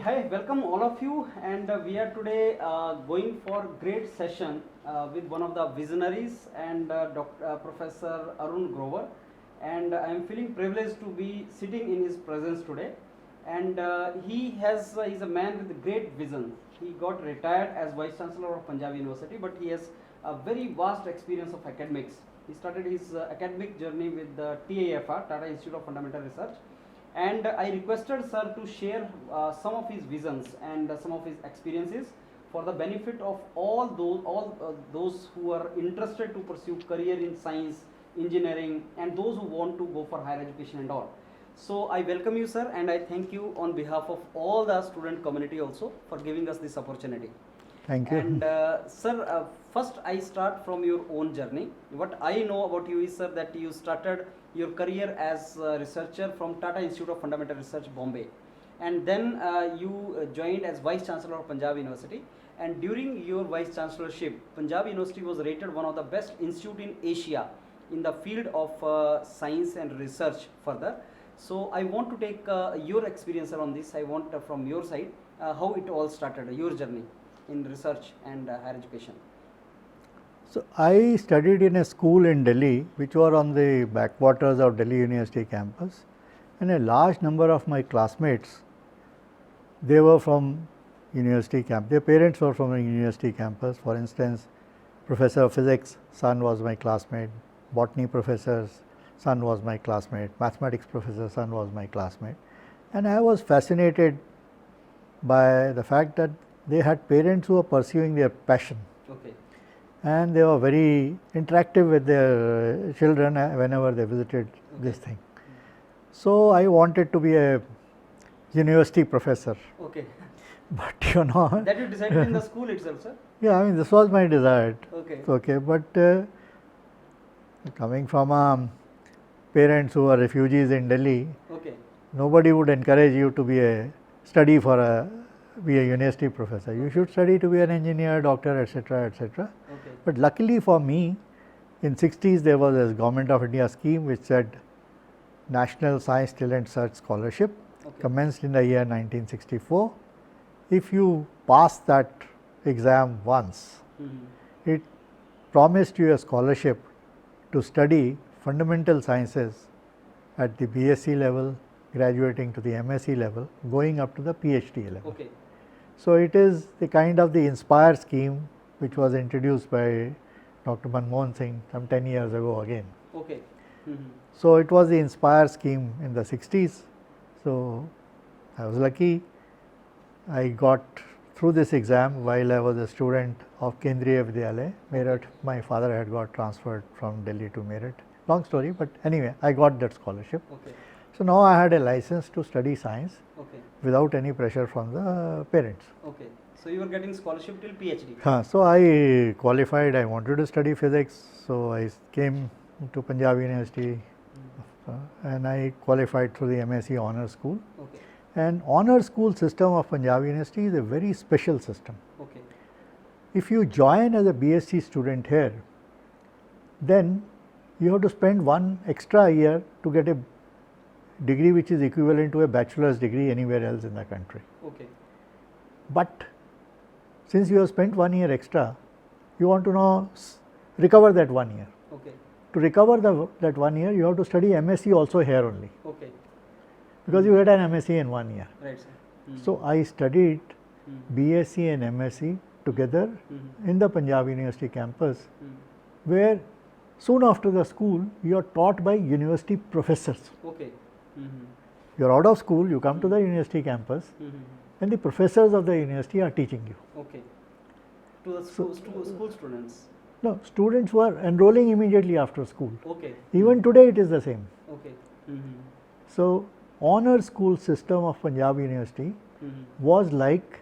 Hi, welcome all of you, and we are today going for great session with one of the visionaries and Professor Arun Grover, and I am feeling privileged to be sitting in his presence today. And he's a man with great vision. He got retired as Vice Chancellor of Punjab University, but he has a very vast experience of academics. He started his academic journey with the TIFR, Tata Institute of Fundamental Research, and I requested sir to share some of his visions and some of his experiences for the benefit of all those who are interested to pursue career in science, engineering, and those who want to go for higher education and all. So I welcome you, sir, and I thank you on behalf of all the student community also for giving us this opportunity. Thank you. And sir, first I start from your own journey. What I know about you is, sir, that you started your career as a researcher from Tata Institute of Fundamental Research, Bombay, and then you joined as Vice Chancellor of Punjab University. And during your Vice Chancellorship, Punjab University was rated one of the best institute in Asia in the field of science and research further. So I want to take your experience around this. I want from your side how it all started, your journey in research and higher education. So, I studied in a school in Delhi which were on the backwaters of Delhi University campus, and a large number of my classmates, they were from university campus, their parents were from a university campus. For instance, Professor of Physics son was my classmate, Botany professor's son was my classmate, Mathematics professor's son was my classmate, and I was fascinated by the fact that they had parents who were pursuing their passion. Okay. And they were very interactive with their children whenever they visited this thing. So, I wanted to be a university professor. Okay. But you know. That you decided in the school itself, sir? Yeah, I mean, this was my desire. Okay. Okay, but coming from parents who are refugees in Delhi, okay, nobody would encourage you to be a university professor. You should study to be an engineer, doctor, etc., etc. Okay. But luckily for me, in 60s there was a Government of India scheme which said National Science Talent Search Scholarship, okay, commenced in the year 1964. If you pass that exam once, it promised you a scholarship to study fundamental sciences at the BSc level, graduating to the MSc level, going up to the PhD level. Okay. So, it is the kind of the INSPIRE scheme which was introduced by Dr. Manmohan Singh some 10 years ago again. Okay. So, it was the INSPIRE scheme in the 60s. So, I was lucky. I got through this exam while I was a student of Kendriya Vidyalaya, Meerut. My father had got transferred from Delhi to Meerut. Long story, but anyway, I got that scholarship. Okay. So, now I had a license to study science, okay, without any pressure from the parents. Okay. So, you were getting scholarship till PhD? So, I qualified, I wanted to study physics. So, I came to Punjab University and I qualified through the MSc Honours School. Okay. And Honours School system of Punjab University is a very special system. Okay. If you join as a BSc student here, then you have to spend one extra year to get a degree which is equivalent to a bachelor's degree anywhere else in the country. Okay. But since you have spent 1 year extra, you want to now recover that 1 year. Okay. To recover that 1 year, you have to study MSc also here only. Okay. Because you get an MSc in 1 year. Right, sir. So, I studied BSc and MSc together in the Punjab University campus, where soon after the school, you are taught by university professors. Okay. You are out of school, you come to the university campus, and the professors of the university are teaching you. Okay. To the school students? No, students who are enrolling immediately after school. Okay. Even today it is the same. Okay. So, Honours School system of Punjab University was like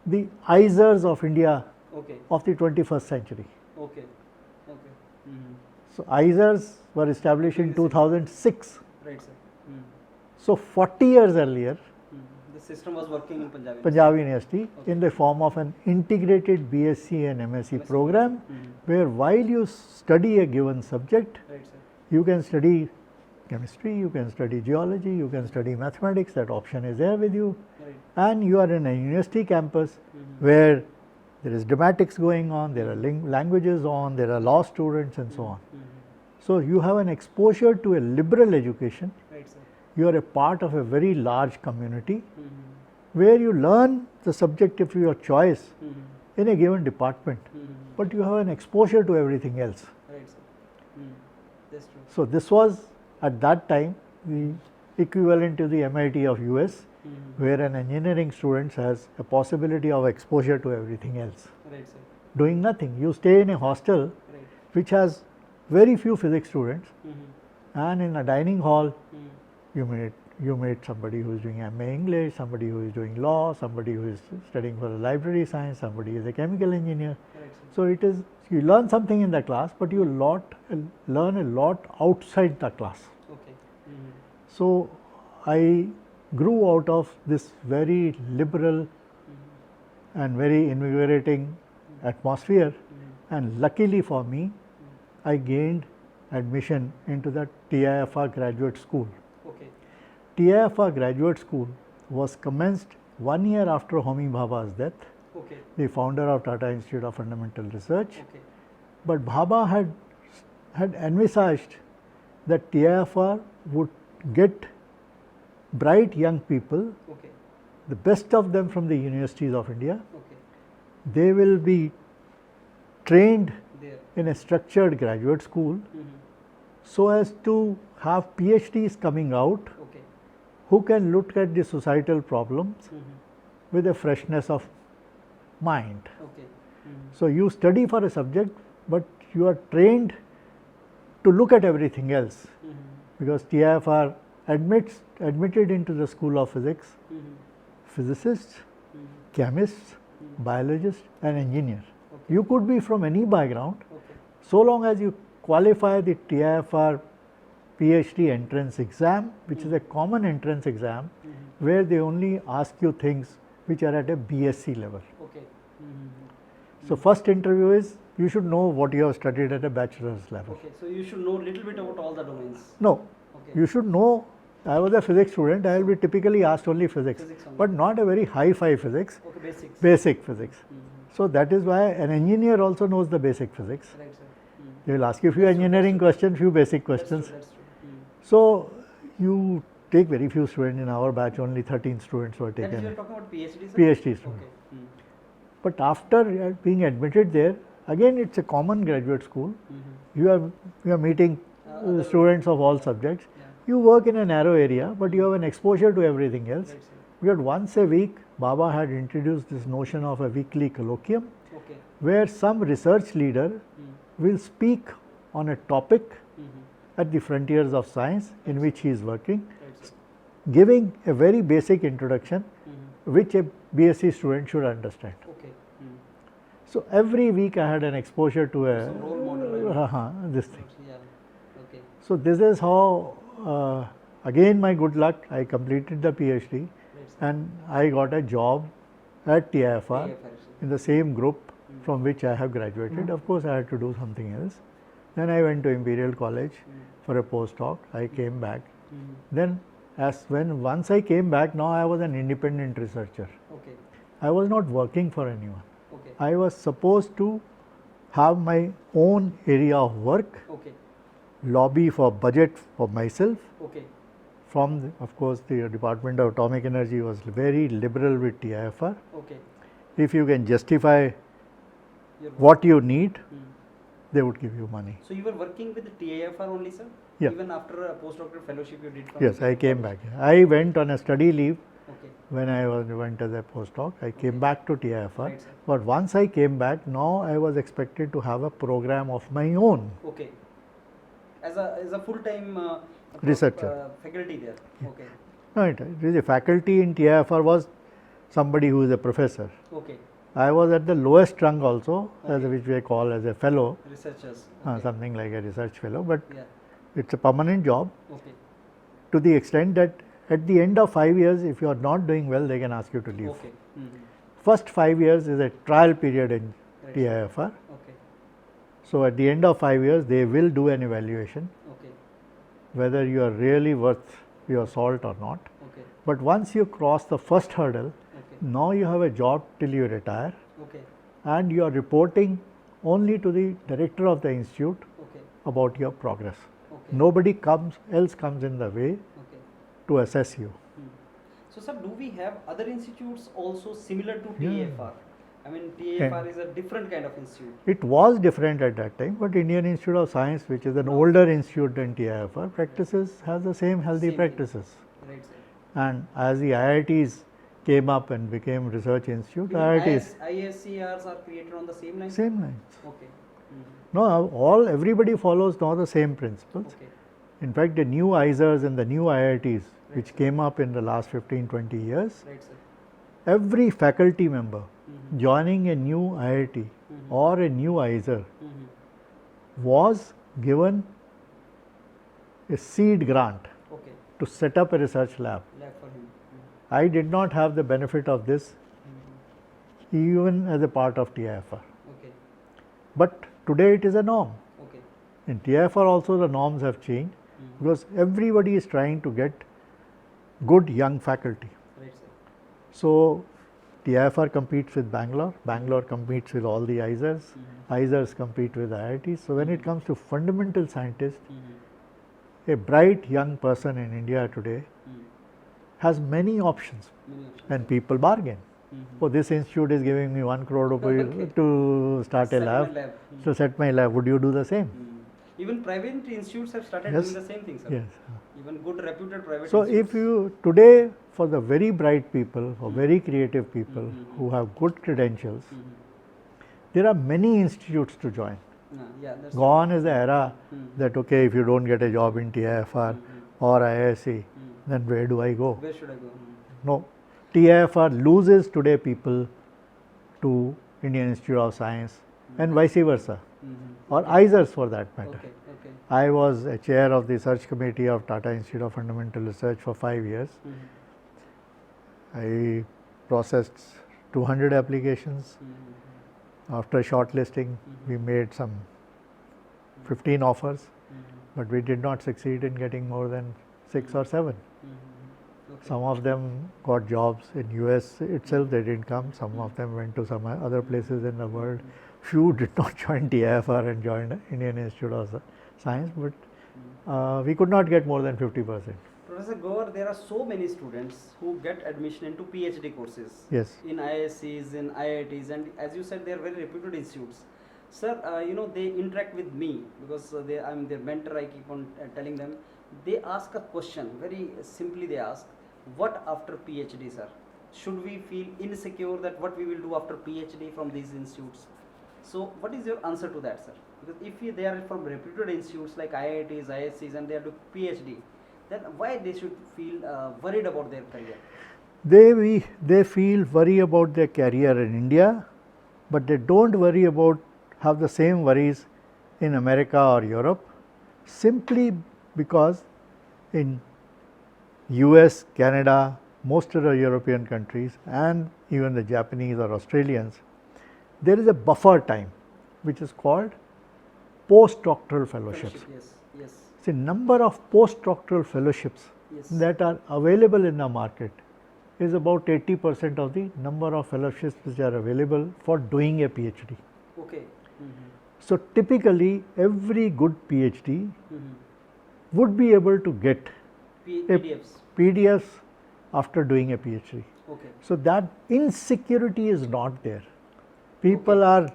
the ISERS of India okay, of the 21st century. Okay. Okay. So, ISERS were established in 2006. Right, sir. So, 40 years earlier, the system was working in Punjab. Punjab University in the form of an integrated BSc and MSc program, where while you study a given subject, Right, sir. you can study chemistry, you can study geology, you can study mathematics, that option is there with you. Right. And you are in a university campus where there is dramatics going on, there are languages on, there are law students and so on. So you have an exposure to a liberal education. Right, sir. You are a part of a very large community where you learn the subject of your choice in a given department, but you have an exposure to everything else. Right, sir. That's true. So this was at that time the equivalent to the MIT of US, where an engineering student has a possibility of exposure to everything else. Right, sir. Doing nothing. You stay in a hostel Right. which has very few physics students, and in a dining hall you meet somebody who is doing MA English, somebody who is doing law, somebody who is studying for a library science, somebody is a chemical engineer. Right, sir. So it is, you learn something in the class, but you learn a lot outside the class. Okay. So I grew out of this very liberal and very invigorating atmosphere, and luckily for me, I gained admission into the TIFR graduate school. Okay. TIFR graduate school was commenced 1 year after Homi Bhabha's death, Okay. the founder of Tata Institute of Fundamental Research. Okay. But Bhabha had envisaged that TIFR would get bright young people, Okay. the best of them from the universities of India. Okay. They will be trained There. in a structured graduate school so as to have PhDs coming out Okay. who can look at the societal problems with a freshness of mind. Okay. So you study for a subject, but you are trained to look at everything else, because TIFR admitted into the School of Physics physicists, chemists, biologists and engineers. Okay. You could be from any background, Okay. so long as you qualify the TIFR PhD entrance exam, which is a common entrance exam where they only ask you things which are at a BSc level. Okay. So first interview is, you should know what you have studied at a bachelor's level. Okay. So you should know little bit about all the domains. No, Okay. you should know. I was a physics student, I will be typically asked only physics, Physics only. but not a very high-fi physics, Okay. Basics. basic physics. So that is why an engineer also knows the basic physics. Right, sir. They will ask you few engineering questions, few basic questions. That's true. So you take very few students. In our batch only 13 students were That is, you are taken, talking about PhD, sir? PhD students. Okay. But after being admitted there, again it's a common graduate school. You are meeting Other- students of all subjects. Yeah. You work in a narrow area, but you have an exposure to everything else. Right, sir. Because once a week, Baba had introduced this notion of a weekly colloquium, Okay. where some research leader will speak on a topic at the frontiers of science in which he is working, Right, sir. giving a very basic introduction which a BSc student should understand. Okay. So every week I had an exposure to a Some role model. this thing. Yeah. Okay. So this is how, again my good luck, I completed the PhD Right, sir. and I got a job at TIFR sir. in the same group from which I have graduated. Of course, I had to do something else. Then I went to Imperial College for a postdoc. I came back. Then once I came back, now I was an independent researcher. Okay. I was not working for anyone. Okay. I was supposed to have my own area of work, Okay. lobby for budget for myself. Okay. Of course, the Department of Atomic Energy was very liberal with TIFR. Okay. If you can justify Your what you need, they would give you money. So you were working with the TIFR only, sir? Yeah. Even after a postdoctoral fellowship you did from Yes, I came back. I went on a study leave Okay. when I went as a postdoc. I came back to TIFR. Right, sir. But once I came back, now I was expected to have a program of my own. Okay. As a full-time Researcher. faculty there. Okay. Right. The faculty in TIFR was somebody who is a professor. Okay. I was at the lowest rung also, Okay. which we call as a fellow, Researchers. Okay. something like a research fellow. But Yeah. it's a permanent job Okay. to the extent that at the end of 5 years, if you are not doing well, they can ask you to leave. Okay. First 5 years is a trial period in Right. TIFR. Okay. So at the end of 5 years, they will do an evaluation. Okay. whether you are really worth your salt or not. Okay. But once you cross the first hurdle, Okay. now you have a job till you retire, Okay. and you are reporting only to the director of the institute Okay. about your progress. Okay. Nobody else comes in the way Okay. to assess you. So, sir, do we have other institutes also similar to Yeah. TAFR? I mean, TAFR is a different kind of institute. It was different at that time, but Indian Institute of Science, which is an older institute than TIFR, has the same healthy Same thing. practices. Right, sir. And as the IITs came up and became research institute, Even IITs, ISCRs are created on the same line? same lines. Okay. No, everybody follows now the same principles. Okay. In fact, the new ISERs and the new IITs, which Right. came up in the last 15-20 years, Right, sir. every faculty member joining a new IIT or a new ISER was given a seed grant Okay. to set up a research lab. Lab for him. I did not have the benefit of this even as a part of TIFR. Okay. But today it is a norm. Okay. In TIFR also the norms have changed because everybody is trying to get good young faculty. Right, sir. So TIFR competes with Bangalore, Bangalore competes with all the ISERs, ISERs compete with IITs. So when it comes to fundamental scientists, a bright young person in India today has many options, Many options. and people bargain. Oh, this institute is giving me 1 crore rupees Okay. to start a Set my lab, lab. so set my lab. Would you do the same? Even private institutes have started Yes. doing the same thing, sir. Yes. Even good reputed private So institutes. if you today, for the very bright people, for very creative people who have good credentials, there are many institutes to join. Yeah, that's Gone is the era that okay, if you don't get a job in TIFR or IISc, then where do I go? where should I go? No, TIFR loses today people to Indian Institute of Science and vice versa, or ISERs for that matter. Okay, okay. I was a chair of the search committee of Tata Institute of Fundamental Research for 5 years. I processed 200 applications. After shortlisting, we made some 15 offers, but we did not succeed in getting more than 6 or 7. Okay. Some of them got jobs in US itself, they didn't come. Some of them went to some other places in the world. Few did not join TIFR and joined Indian Institute of Science, but we could not get more than 50%. Professor Gover, there are so many students who get admission into PhD courses Yes. in ISCs, in IITs, and as you said, they are very reputed institutes. Sir, they interact with me because I'm their mentor. I keep on telling them. They ask a question, very simply they ask, what after PhD, sir? Should we feel insecure that what we will do after PhD from these institutes? So what is your answer to that, sir? Because if they are from reputed institutes like IITs, ISCs, and they are doing PhD, then why they should feel worried about their career? They feel worry about their career in India, but they don't worry about, have the same worries in America or Europe, simply because in US, Canada, most of the European countries and even the Japanese or Australians, there is a buffer time which is called postdoctoral fellowships. Fellowship, yes, yes, See, number of postdoctoral fellowships yes. that are available in the market is about 80% of the number of fellowships which are available for doing a PhD. Okay. So typically every good PhD would be able to get PDFs. PDFs after doing a PhD. Okay. So that insecurity is not there. People are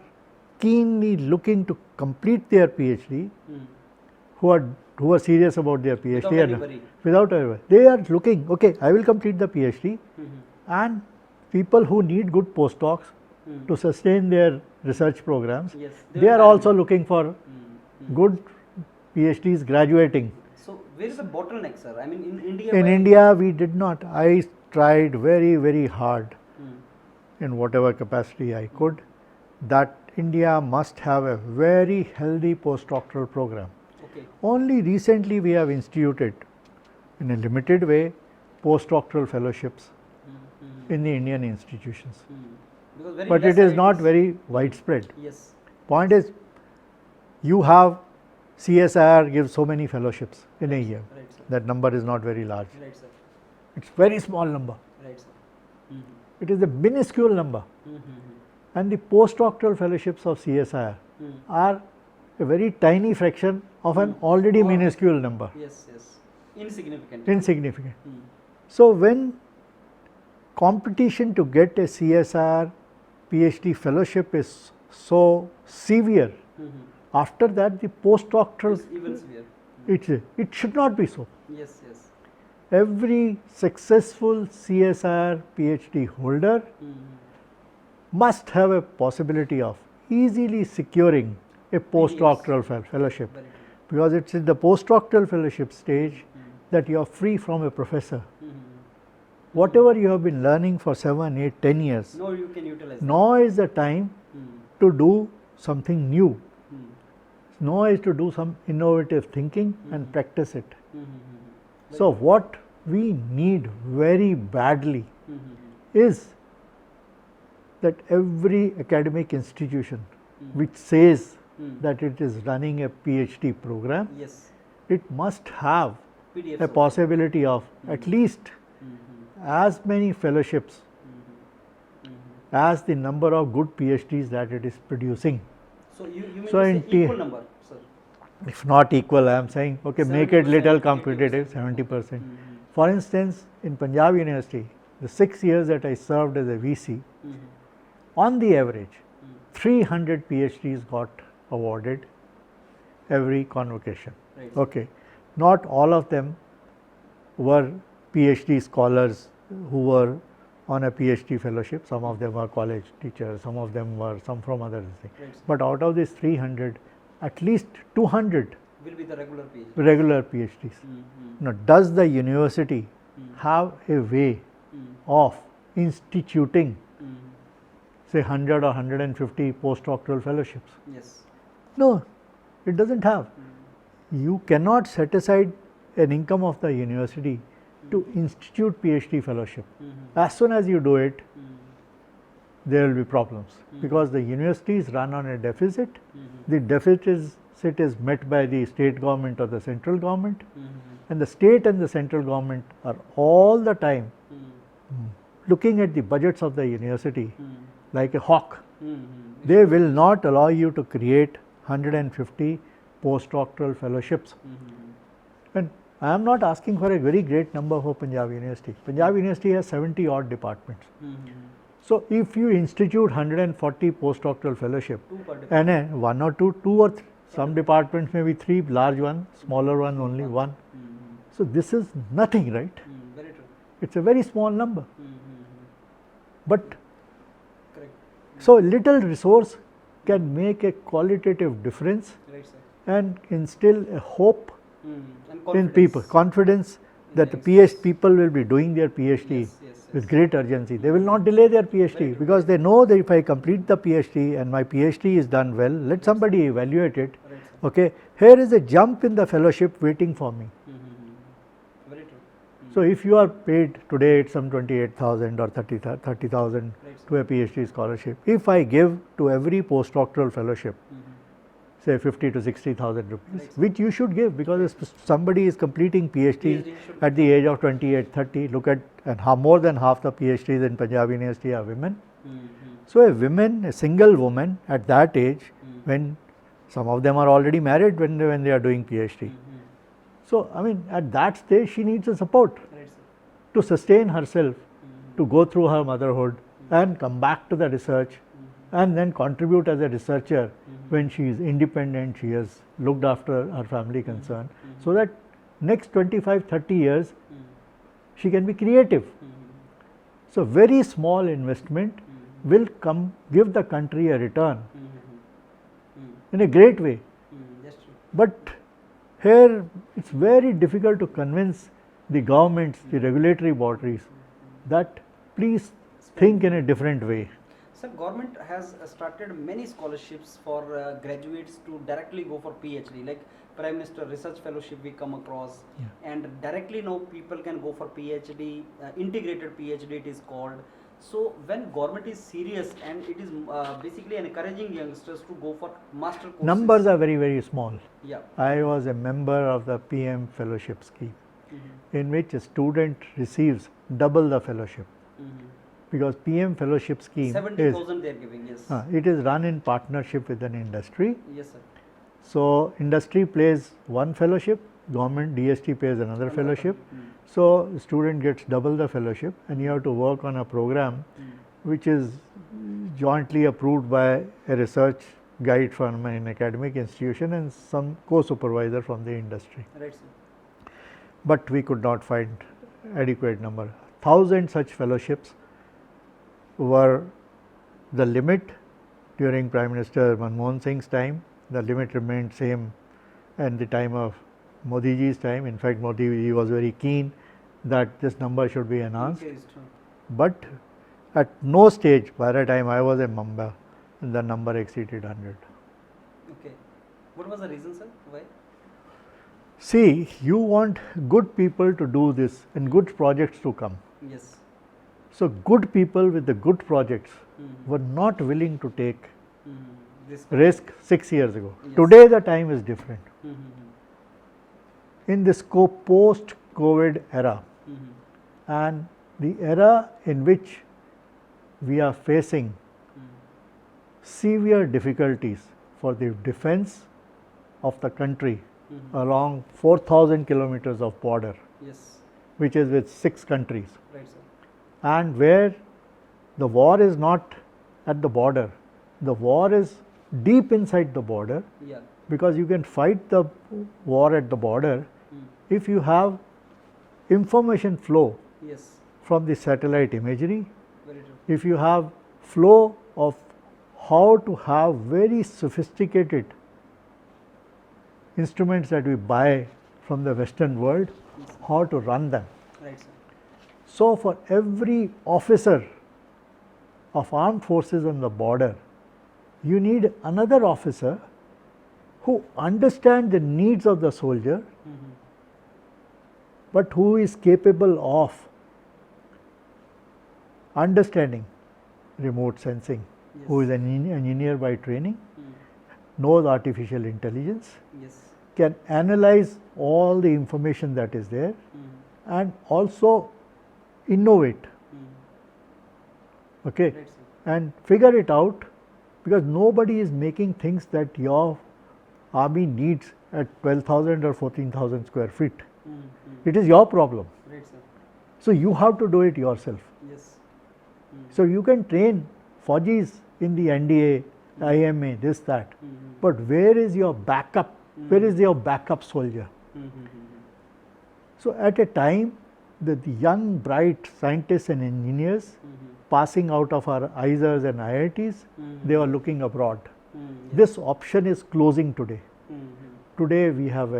keenly looking to complete their PhD who are serious about their PhD Without any worry. without a worry. They are looking, okay, I will complete the PhD, and people who need good postdocs to sustain their research programs, Yes, they are also looking for good PhDs graduating. So where is the bottleneck, sir? I mean, in India. In India, we did not. I tried very, very hard in whatever capacity I could that India must have a very healthy postdoctoral program. Okay. Only recently we have instituted in a limited way postdoctoral fellowships in the Indian institutions. Because very But less it is not IITs. very widespread. Yes. Point is, you have CSIR gives so many fellowships in a year. Right, sir. That number is not very large. Right, sir. It's very small number. Right, sir. It is a minuscule number. And the postdoctoral fellowships of CSIR are a very tiny fraction of an already minuscule number. Yes, yes. Insignificant. Insignificant. So when competition to get a CSIR PhD fellowship is so severe, after that the postdoctoral, It's even severe. it should not be so. Yes, yes. Every successful CSIR PhD holder must have a possibility of easily securing a postdoctoral fellowship, Very true. because it's in the postdoctoral fellowship stage that you are free from a professor. Whatever you have been learning for 7, 8, 10 years, No, you can utilize. now is the time to do something new. Now is to do some innovative thinking and practice it. So what we need very badly is that every academic institution which says that it is running a PhD program, Yes. it must have PDF. a possibility of at least as many fellowships as the number of good PhDs that it is producing. So you mean So to in say T- equal number, sir? If not equal, I am saying, okay, make it 70%, little 80%. competitive, 70%. For instance, in Punjab University, the 6 years that I served as a VC, on the average, 300 PhDs got awarded every convocation. Right. Okay, not all of them were PhD scholars who were on a PhD fellowship. Some of them were college teachers, some of them were some from other things. Right, sir. But out of these 300, at least 200 Will be the regular PhD. regular PhDs. Now, does the university have a way of instituting, say, 100 or 150 postdoctoral fellowships? Yes. No, it doesn't have. You cannot set aside an income of the university to institute PhD fellowship. As soon as you do it, there will be problems, because the universities run on a deficit. The deficit is met by the state government or the central government, and the state and the central government are all the time looking at the budgets of the university like a hawk. They will not allow you to create 150 postdoctoral fellowships. And I am not asking for a very great number for Punjab University. Punjab University has 70 odd departments. So if you institute 140 postdoctoral fellowship, Two per department. and one or two or some departments maybe 3, large one, smaller one only 1. So this is nothing, right? Very true. It's a very small number. But Correct. so little resource can make a qualitative difference Right, sir. and instill a hope And in people, confidence that the PhD people will be doing their PhD Yes, yes, with great urgency. They will not delay their PhD because they know that if I complete the PhD and my PhD is done well, let somebody evaluate it. Right, sir. Okay, here is a jump in the fellowship waiting for me. Very true. So if you are paid today, it's some 28,000 or 30,000 Right, to a PhD scholarship. If I give to every postdoctoral fellowship, say 50 to 60,000 rupees, Right. which you should give, because if somebody is completing PhD PhD should- at the age of 28, 30, look at, and more than half the PhDs in Punjab University are women. So a woman, a single woman at that age, when some of them are already married when they are doing PhD. So I mean, at that stage she needs a support Right, sir. to sustain herself, to go through her motherhood and come back to the research and then contribute as a researcher when she is independent, she has looked after her family concern, so that next 25, 30 years she can be creative. So very small investment will give the country a return in a great way. That's true. But here it's very difficult to convince the governments, the regulatory bodies, that please think in a different way. Sir, government has started many scholarships for graduates to directly go for PhD, like Prime Minister Research Fellowship we come across, and directly now people can go for PhD, integrated PhD it is called. So when government is serious and it is basically encouraging youngsters to go for master courses. Numbers are very, very small. Yeah. I was a member of the PM fellowship scheme, Mm-hmm. in which a student receives double the fellowship, Mm-hmm. because PM fellowship scheme 70,000 they are giving. Yes. it is run in partnership with an industry. Yes, sir. So industry pays one fellowship, government DST pays another fellowship. Mm. So the student gets double the fellowship, and you have to work on a program which is jointly approved by a research guide from an academic institution and some co-supervisor from the industry. Right, sir. But we could not find adequate number. 1,000 such fellowships were the limit during Prime Minister Manmohan Singh's time. The limit remained same in the time of Modi ji's time. In fact, Modi ji was very keen that this number should be enhanced. Increased, huh? But at no stage by the time I was a member, the number exceeded 100. Okay. What was the reason, sir? Why? See, you want good people to do this and good projects to come. Yes. So good people with the good projects Mm-hmm. were not willing to take Mm-hmm. This. risk 6 years ago. Yes. Today the time is different. Mm-hmm. In this post-COVID era, Mm-hmm. and the era in which we are facing severe difficulties for the defense of the country Mm-hmm. along 4,000 kilometers of border, Yes. which is with 6 countries, Right, sir. and where the war is not at the border, the war is deep inside the border, Yeah. because you can fight the war at the border Mm. if you have information flow Yes. from the satellite imagery, Very true. if you have flow of how to have very sophisticated instruments that we buy from the Western world, Yes. how to run them. Right, sir. So for every officer of armed forces on the border, you need another officer who understands the needs of the soldier, Mm-hmm. but who is capable of understanding remote sensing, who is an engineer by training, Mm. knows artificial intelligence, Yes. can analyze all the information that is there, Mm. and also innovate, Mm. okay, Right, sir. and figure it out, because nobody is making things that your army needs at 12,000 or 14,000 square feet. Mm-hmm. It is your problem. Right, sir. So you have to do it yourself. Yes. Mm. So you can train Fajis in the NDA, IMA, this, that. Mm-hmm. But where is your backup? Where is your backup soldier? Mm-hmm. So at a time that the young, bright scientists and engineers Mm-hmm. passing out of our IISERs and IITs, Mhm. they are looking abroad. Mm-hmm. This option is closing today. Mm-hmm. Today we have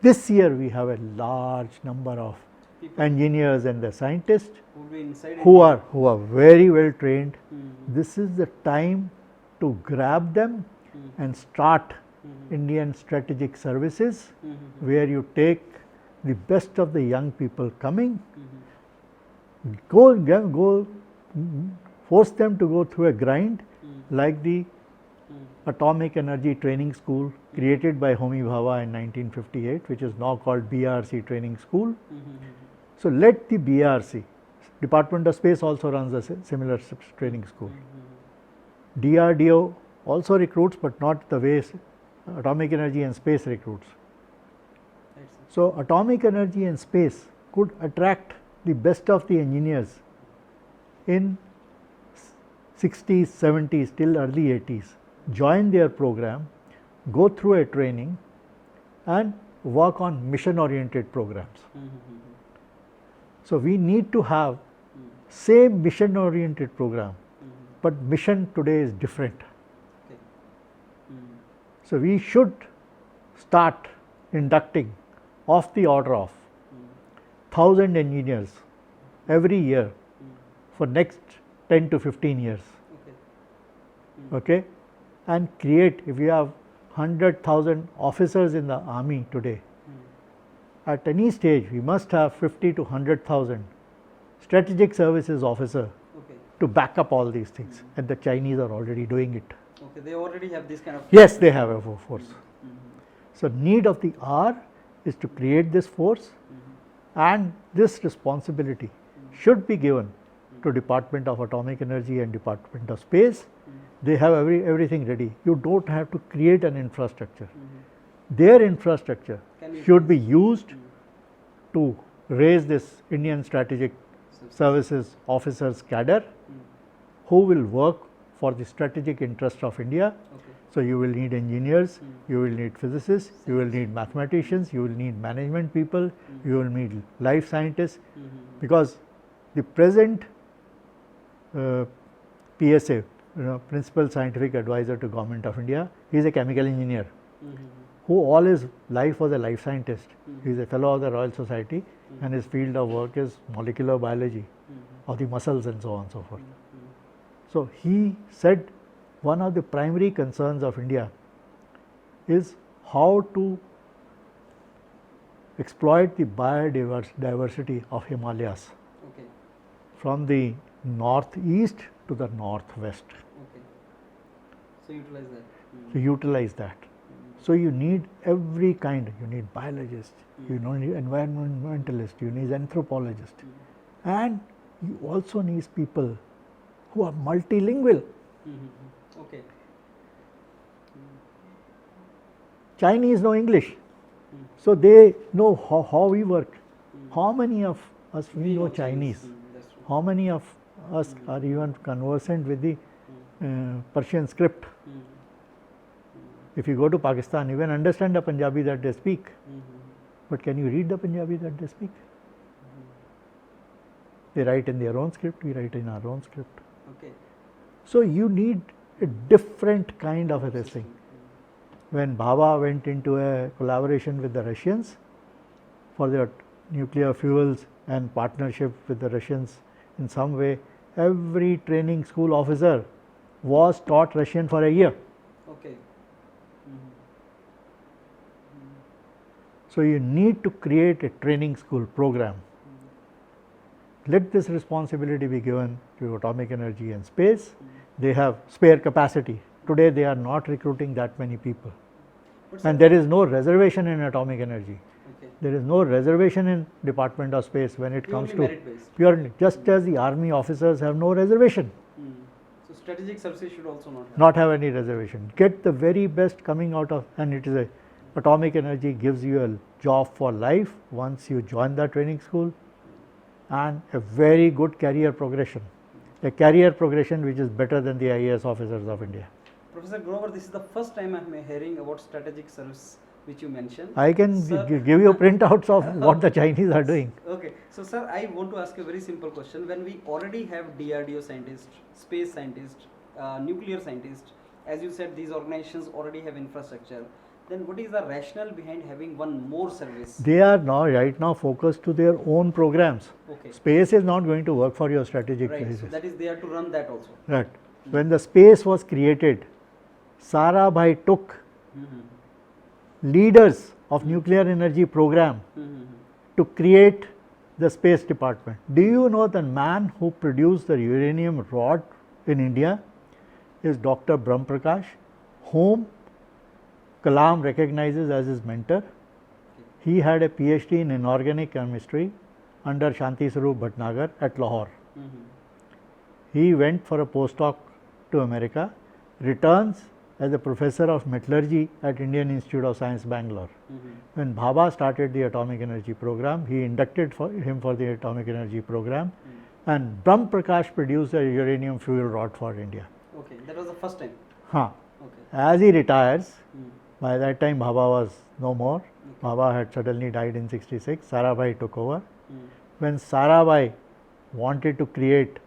this year we have a large number of People engineers and the scientists who will be inside who India. are very well trained. Mm-hmm. This is the time to grab them Mm-hmm. and start Mm-hmm. Indian strategic services, Mm-hmm. where you take the best of the young people coming, Mm-hmm. go force them to go through a grind Mm-hmm. like the Mm-hmm. Atomic Energy Training School created by Homi Bhabha in 1958, which is now called BRC Training School. Mm-hmm. So let the BRC, Department of Space also runs a similar training school. Mm-hmm. DRDO also recruits, but not the way Atomic Energy and Space recruits. Right, sir. So atomic energy and space could attract the best of the engineers in 60s, 70s till early 80s, join their program, go through a training and work on mission oriented programs. Mm-hmm. So we need to have Mm-hmm. same mission oriented program, Mm-hmm. but mission today is different. Okay. Mm-hmm. So we should start inducting of the order of 1,000 engineers every year for next 10 to 15 years. Okay. Okay, and create, if you have 100,000 officers in the army today, at any stage we must have 50 to 100,000 strategic services officer Okay. to back up all these things, and the Chinese are already doing it. Okay, they already have this kind of. Yes, they have a force. Mhm. So, need of the hour is to create this force, and this responsibility should be given to Department of Atomic Energy and Department of Space. They have everything ready. You don't have to create an infrastructure. Their infrastructure should be used to raise this Indian Strategic Services Officers cadre who will work for the strategic interest of India. Okay. So, you will need engineers, you will need physicists, you will need mathematicians, you will need management people, you will need life scientists, because the present PSA, Principal Scientific Advisor to Government of India, he is a chemical engineer who all his life was a life scientist. He is a fellow of the Royal Society and his field of work is molecular biology of the muscles and so on and so forth. So, he said one of the primary concerns of India is how to exploit the biodiversity of Himalayas Okay. from the northeast to the northwest. Okay. So utilize that. So, utilize that. So, you need every kind, you need biologists, you need environmentalists, you need anthropologists, and you also need people who are multilingual. Okay. Chinese know English, so they know how we work. How many of us we know Chinese? That's true. How many of us are even conversant with the Persian script? If you go to Pakistan, you can understand the Punjabi that they speak, but can you read the Punjabi that they speak? They write in their own script, we write in our own script. Okay. So, you need a different kind of a this thing. When Bhabha went into a collaboration with the Russians for their nuclear fuels and partnership with the Russians in some way, every training school officer was taught Russian for a year. Okay. So, you need to create a training school program. Let this responsibility be given to Atomic Energy and Space. They have spare capacity. Today, they are not recruiting that many people. And there is no reservation in atomic energy. Okay. There is no reservation in Department of Space when it comes to merit-based. purely, just as the army officers have no reservation, So strategic services should also not have any reservation. Get the very best coming out of, and it is a, atomic energy gives you a job for life once you join the training school, and a very good career progression, a career progression which is better than the IAS officers of India. Professor Grover, this is the first time I am hearing about strategic service which you mentioned. I can Sir, give you printouts of what the Chinese are doing. Okay, so sir, I want to ask a very simple question. When we already have DRDO scientists, space scientists, nuclear scientists, as you said, these organizations already have infrastructure, then what is the rationale behind having one more service? They are now right now focused to their own programs. Okay. Space is not going to work for your strategic Right, so crisis. that is they are to run that also. Right. When the space was created, Sarabhai took leaders of nuclear energy program to create the space department. Do you know the man who produced the uranium rod in India is Dr. Brahm Prakash, whom Kalam recognizes as his mentor. He had a PhD in inorganic chemistry under Shanti Swarup Bhatnagar at Lahore. He went for a postdoc to America, returns as a professor of metallurgy at Indian Institute of Science, Bangalore. When Bhabha started the atomic energy program, he inducted him for the atomic energy program, and Brahm Prakash produced a uranium fuel rod for India. Okay, that was the first time. Huh. Okay. As he retires, by that time Bhabha was no more. Bhabha had suddenly died in 66. Sarabhai took over. When Sarabhai wanted to create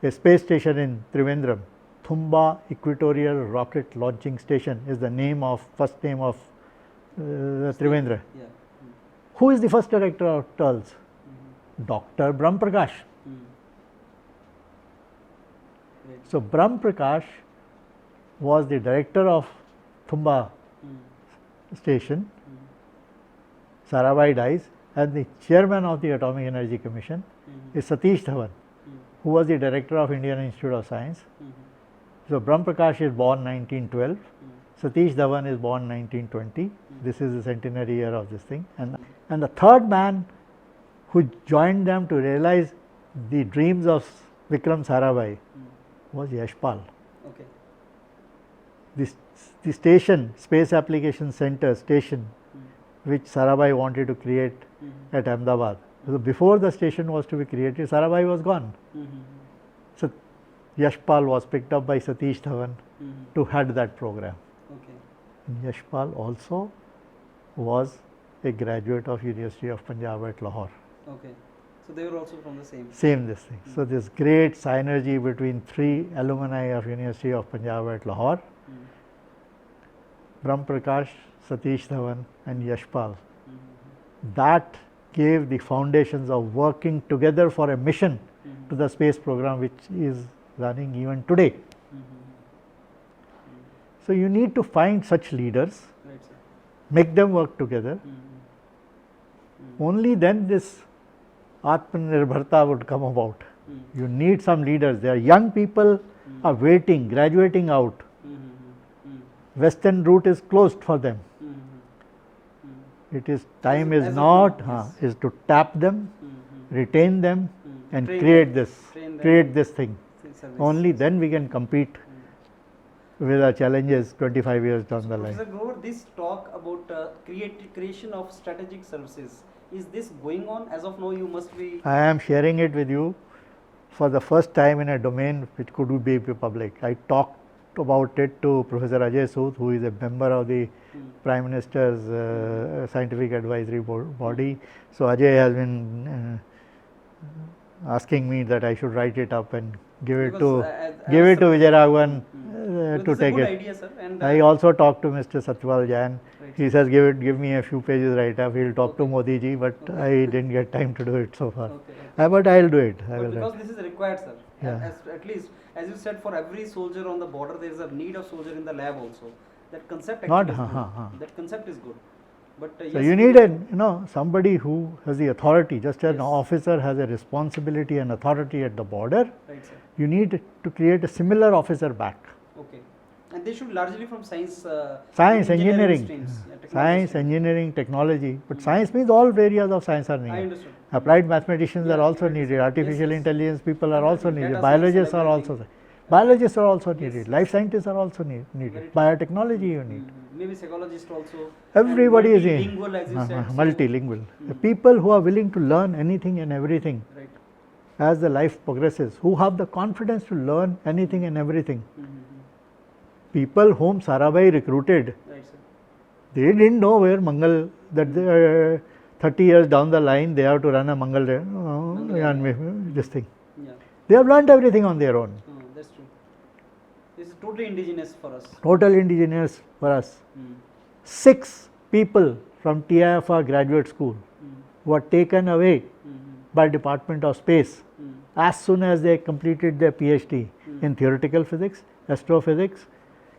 a space station in Trivandrum, Thumba Equatorial Rocket Launching Station is the name of, first name of Trivandrum. Yeah. Who is the first director of TERLS? Dr. Brahm Prakash. Right. So, Brahm Prakash was the director of Thumba station. Sarabhai dies, and the chairman of the Atomic Energy Commission is Satish Dhawan, who was the director of Indian Institute of Science. So Brahm Prakash is born 1912. Satish Dhawan is born 1920. This is the centenary year of this thing. And the third man who joined them to realize the dreams of Vikram Sarabhai was Yashpal. Okay. The station, Space Application Center station, which Sarabhai wanted to create at Ahmedabad. So before the station was to be created, Sarabhai was gone. So Yashpal was picked up by Satish Dhawan to head that program. Okay. And Yashpal also was a graduate of University of Punjab at Lahore. Okay. So they were also from the same. Same this thing. So this great synergy between three alumni of University of Punjab at Lahore, Brahm Prakash, Satish Dhawan and Yashpal. That gave the foundations of working together for a mission to the space program which is running even today. So you need to find such leaders, Right, sir. make them work together. Only then this Atmanirbharta would come about. You need some leaders. There are young people are waiting, graduating out. Western route is closed for them. It is time is As of not now, yes. is to tap them, retain them, and Train create them. this, Train them. create this thing. Service. Only then we can compete with our challenges 25 years down the line. Professor Grover, this talk about creation of strategic services, is this going on? As of now, you must be. I am sharing it with you for the first time in a domain which could be public. I talked about it to Professor Ajay Sood, who is a member of the Prime Minister's Scientific Advisory Body. So Ajay has been asking me that I should write it up and give it Because, to Vijayaraghavan Because to it's a take good it. idea, sir. And I also talked to Mr. Satyapal Jain. Right. He says give me a few pages write up. He'll talk to Modi ji, but I didn't get time to do it so far. Okay. But I'll do it. I But will because write. this is required, sir. Yeah. At least, as you said, for every soldier on the border, there is a need of soldier in the lab also. That concept Not- actually is ha, good. ha. That concept is good. But So yes, you need somebody who has the authority. Just as an Yes. officer has a responsibility and authority at the border, Right, sir. you need to create a similar officer back. Okay. And they should largely from science. Science, engineering, streams. Yeah, technology science, streams. engineering, technology. But science means all areas of science are I needed. understood. Applied mathematicans Yeah, are also yes, needed. yes, Artificial yes. intelligence people are Definitely. also Data needed. science, Biologists are everything. also biologists are also Yes, needed. yes. Life scientists are also needed. Very true. Biotechnology you need. Maybe psychologist also. Everybody is in Multilingual, as you said. so- multilingual. The people who are willing to learn anything and everything Right. as the life progresses, who have the confidence to learn anything and everything. People whom Sarabhai recruited, Right, sir. they didn't know where Mangal, that 30 years down the line they have to run a Mangal, this thing. Yeah. They have learned everything on their own. Oh, that's true. This is totally indigenous for us. Total indigenous for us. 6 people from TIFR graduate school were taken away by Department of Space as soon as they completed their PhD in theoretical physics, astrophysics,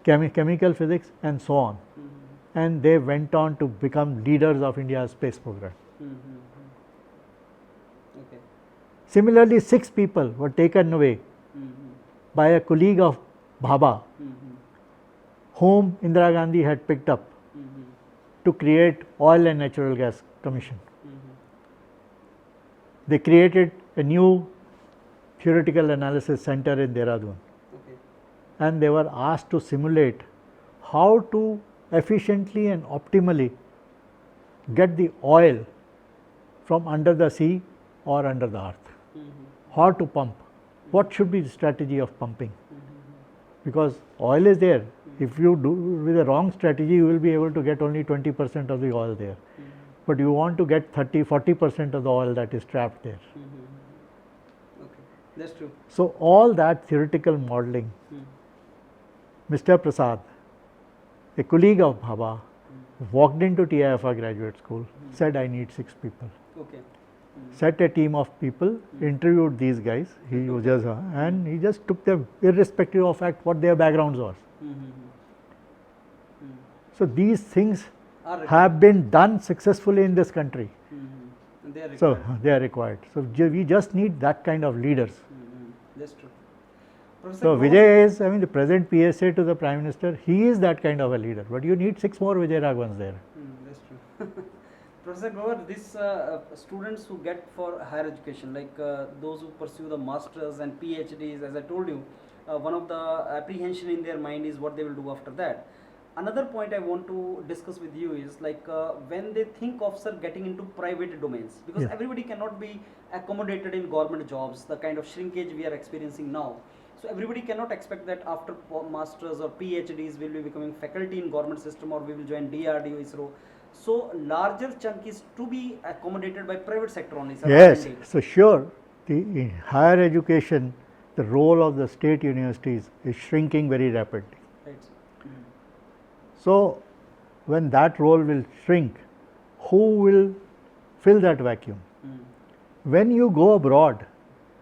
chemical physics and so on. And they went on to become leaders of India's space program. Okay. Similarly, 6 people were taken away by a colleague of Bhabha, whom Indira Gandhi had picked up to create Oil and Natural Gas Commission. They created a new theoretical analysis center in Dehradun, Okay. and they were asked to simulate how to efficiently and optimally get the oil from under the sea or under the earth. How to pump, what should be the strategy of pumping, because oil is there. If you do with a wrong strategy, you will be able to get only 20% of the oil there, but you want to get 30-40% of the oil that is trapped there. Okay. That's true. So all that theoretical modeling, Mr. Prasad, a colleague of Bhabha, walked into TIFR graduate school, said I need 6 people. Okay. Set a team of people, interviewed these guys, he was just, and he just took them irrespective of fact what their backgrounds was. So these things Are have been done successfully in this country. And they are So required. they are required. So we just need that kind of leaders. That's true. Professor So Grover, Vijay is, I mean, the present PSA to the Prime Minister, he is that kind of a leader. But you need 6 more Vijay Raghvans there. That's true. Professor Grover, these students who get for higher education, like those who pursue the masters and PhDs, as I told you, one of the apprehension in their mind is what they will do after that. Another point I want to discuss with you is like when they think of sir getting into private domains, because Yes. everybody cannot be accommodated in government jobs, the kind of shrinkage we are experiencing now. So everybody cannot expect that after masters or PhDs will be becoming faculty in government system or we will join DRDO, ISRO. So larger chunk is to be accommodated by private sector only, sir. Yes, R&D. so sure, in higher education, the role of the state universities is shrinking very rapidly. Right, sir. So when that role will shrink, who will fill that vacuum? When you go abroad,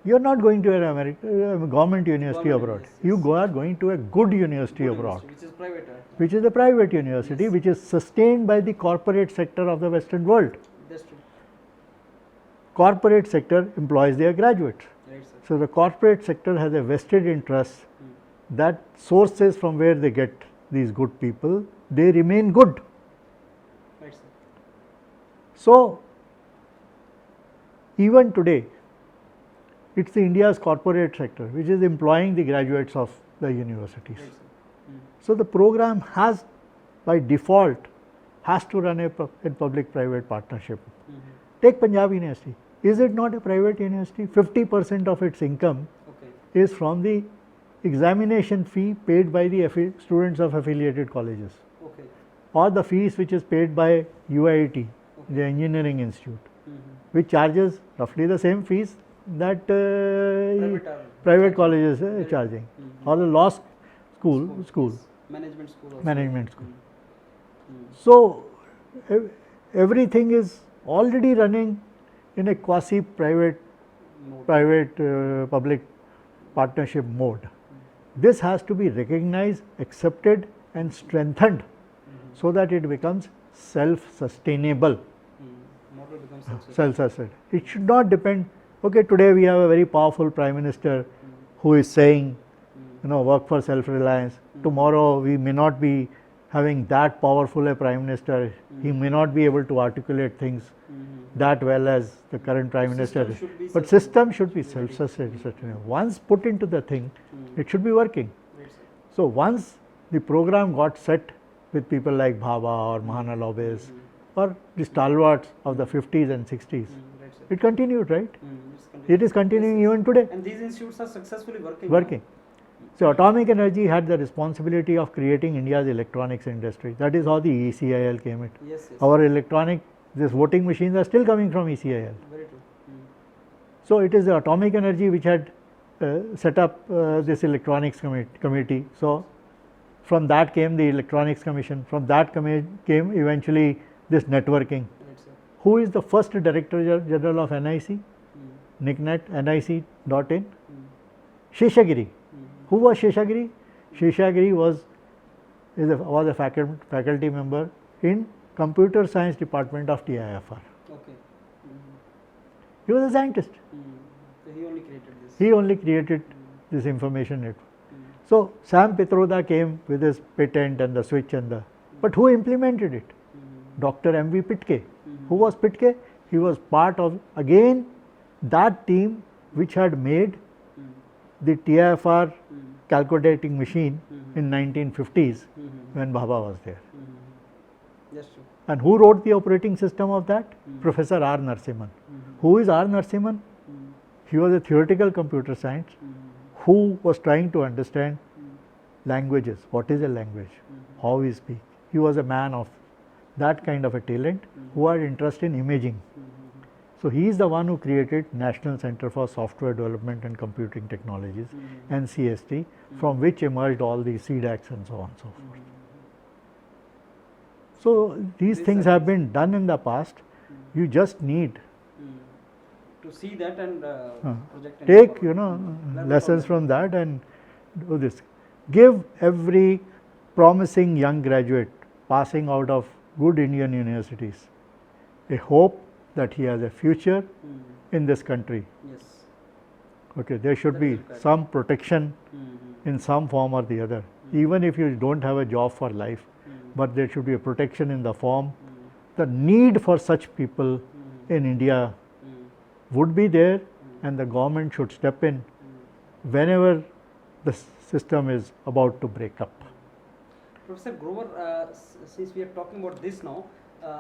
you are not going to an government university Government, abroad. yes, You yes. are going to a good university Good abroad, university, which is private. which is a private university, Yes. which is sustained by the corporate sector of the Western world. That's true. Corporate sector employs their graduates. Right, sir. So the corporate sector has a vested interest that sources from where they get these good people, they remain good. Right, sir. So even today, it's the India's corporate sector which is employing the graduates of the universities. Right, sir. So the program has, by default, has to run a public-private partnership. Take Punjab University. Is it not a private university? 50% of its income Okay. is from the examination fee paid by the students of affiliated colleges, Okay. or the fees which is paid by UIT, the Engineering Institute, which charges roughly the same fees that private colleges are charging, or the law school. Management school. Also. Management school. So everything is already running in a quasi-private, public partnership mode. This has to be recognized, accepted and strengthened so that it becomes self-sustainable. Model becomes successful. Self-sustained. It should not depend, okay, today we have a very powerful Prime Minister who is saying, work for self-reliance. Tomorrow we may not be having that powerful a Prime Minister. He may not be able to articulate things that well as the current Prime Minister. should be But system should be self-sustainable. Once put into the thing, it should be working. Right, sir. So once the program got set with people like Bhabha or Mahana Lobes or the stalwarts of the 50s and 60s, Right, sir. it continued, right? It's It is continuing even today. And these institutes are successfully working. Working. So Atomic Energy had the responsibility of creating India's electronics industry. That is how the ECIL came in. Yes, yes. Our these voting machines are still coming from ECIL. Very true. So it is the Atomic Energy which had set up this electronics committee. So from that came the Electronics Commission. From that came eventually this networking. Right, sir. Who is the first Director General of NIC? NICNet, nic.in. Sheshagiri. Who was Sheshagiri? Sheshagiri was a faculty member in Computer Science Department of TIFR. Okay. He was a scientist. So he only created this. He only created this information network. So Sam Pitroda came with his patent and the switch but who implemented it? Dr. M.V. Pitke. Who was Pitke? He was part of, again, that team which had made the TIFR calculating machine in 1950s when Bhabha was there. That's true. And who wrote the operating system of that? Professor R. Narasimhan. Who is R. Narasimhan? He was a theoretical computer science who was trying to understand languages. What is a language? How we speak. He was a man of that kind of a talent who had interest in imaging. So he is the one who created National Center for Software Development and Computing Technologies, NCST, from which emerged all the CDACs and so on and so forth. So these things have been done in the past. You just need to see that and project. and take forward. Learn lessons from from that and do this. Give every promising young graduate passing out of good Indian universities a hope that he has a future in this country. Yes. Okay, there should That be is required. some protection Mm-hmm. in some form or the other, even if you don't have a job for life, but there should be a protection in the form. The need for such people in India would be there, and the government should step in whenever the system is about to break up. Professor Grover, since we are talking about this now,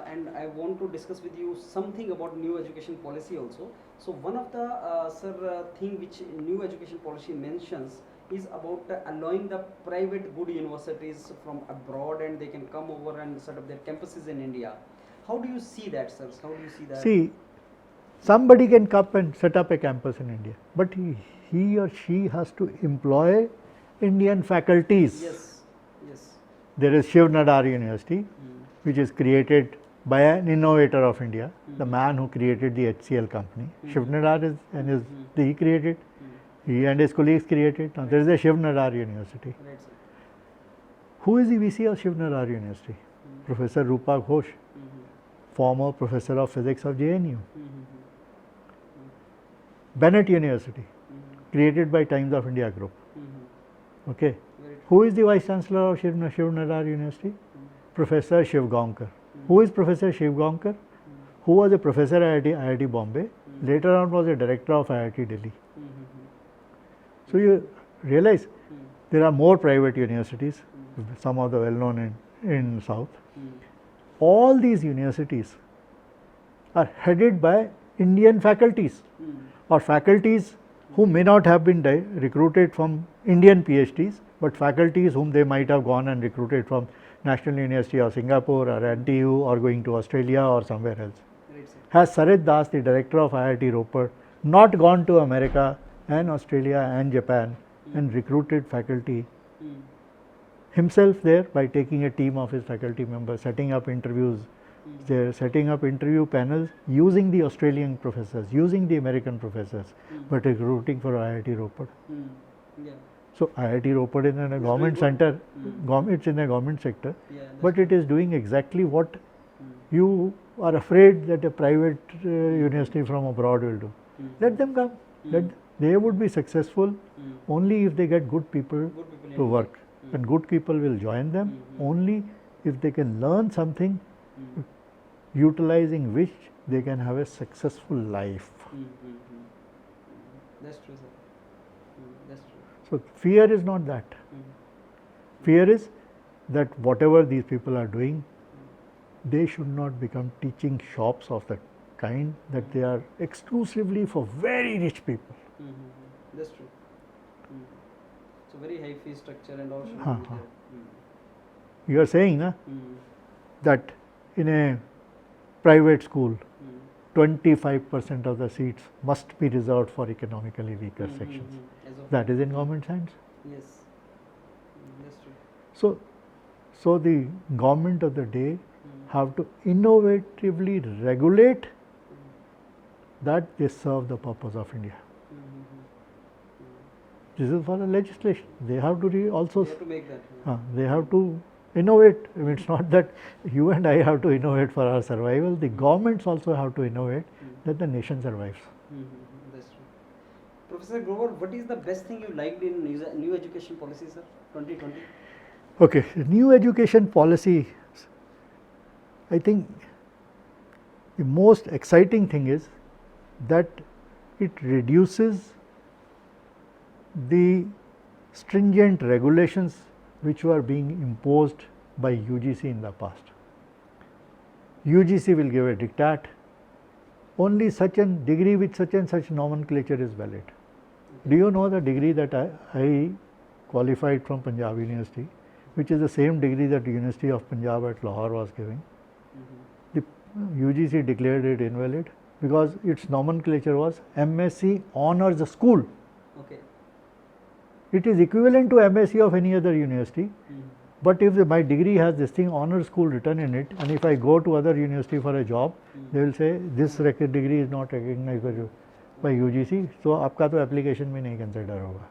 and I want to discuss with you something about new education policy also. So one of the thing which new education policy mentions is about allowing the private good universities from abroad, and they can come over and set up their campuses in India. How do you see that, sir? How do you see that? See, somebody can come and set up a campus in India, but he or she has to employ Indian faculties. Yes, yes. There is Shiv Nadar University, which is created by an innovator of India, the man who created the HCL company. Shiv Nadar is, and he created, he and his colleagues created. Now there is a Shiv Nadar University. Right, sir. Who is the VC of Shiv Nadar University? Professor Rupa Ghosh, former professor of physics of JNU. Bennett University, created by Times of India Group. Okay. Very true. Who is the Vice Chancellor of Shiv Nadar University? Professor Shiv Gaonkar. Who is Professor Shiv Gaonkar? Who was a professor at IIT Bombay, later on was a director of IIT Delhi. So you realize there are more private universities, some of the well known in South. All these universities are headed by Indian faculties or faculties who may not have been recruited from Indian PhDs, but faculties whom they might have gone and recruited from National University of Singapore or NTU or going to Australia or somewhere else. Right, sir. Has Sarit Das, the director of IIT Ropar, not gone to America and Australia and Japan and recruited faculty himself there by taking a team of his faculty members, setting up interviews, they're setting up interview panels using the Australian professors, using the American professors, but recruiting for IIT Ropar. Yeah. So IIT Ropar is in a government good. center, it's in a government sector, Yeah, but it is doing exactly what you are afraid that a private university from abroad will do. Let them come. They would be successful only if they get good people good people to in work, and good people will join them only if they can learn something utilizing which they can have a successful life. That's true, sir. That's true. So fear is not that. Fear is that whatever these people are doing, they should not become teaching shops of the kind that they are exclusively for very rich people. That's true. So very high fee structure and all should Huh, be huh. there. You are saying that in a private school, 25% of the seats must be reserved for economically weaker sections. As of That is in government hands. yes. That's true. So the government of the day have to innovatively regulate that they serve the purpose of India. This is for the legislation. They have to also We have to make that. they have to innovate. I mean, it's not that you and I have to innovate for our survival. The governments also have to innovate that the nation survives. That's true. Professor Grover, what is the best thing you liked in new education policy, sir? 2020. Okay, new education policy. I think the most exciting thing is that it reduces the stringent regulations which were being imposed by UGC in the past. UGC will give a diktat, only such a degree with such and such nomenclature is valid. Do you know the degree that I qualified from Punjab University, which is the same degree that the University of Punjab at Lahore was giving? The UGC declared it invalid because its nomenclature was MSc Honours School. Okay. It is equivalent to MSc of any other university, but if my degree has this thing Honours School written in it, and if I go to other university for a job, they will say this degree is not recognized by UGC, so आपका तो application में नहीं consider होगा.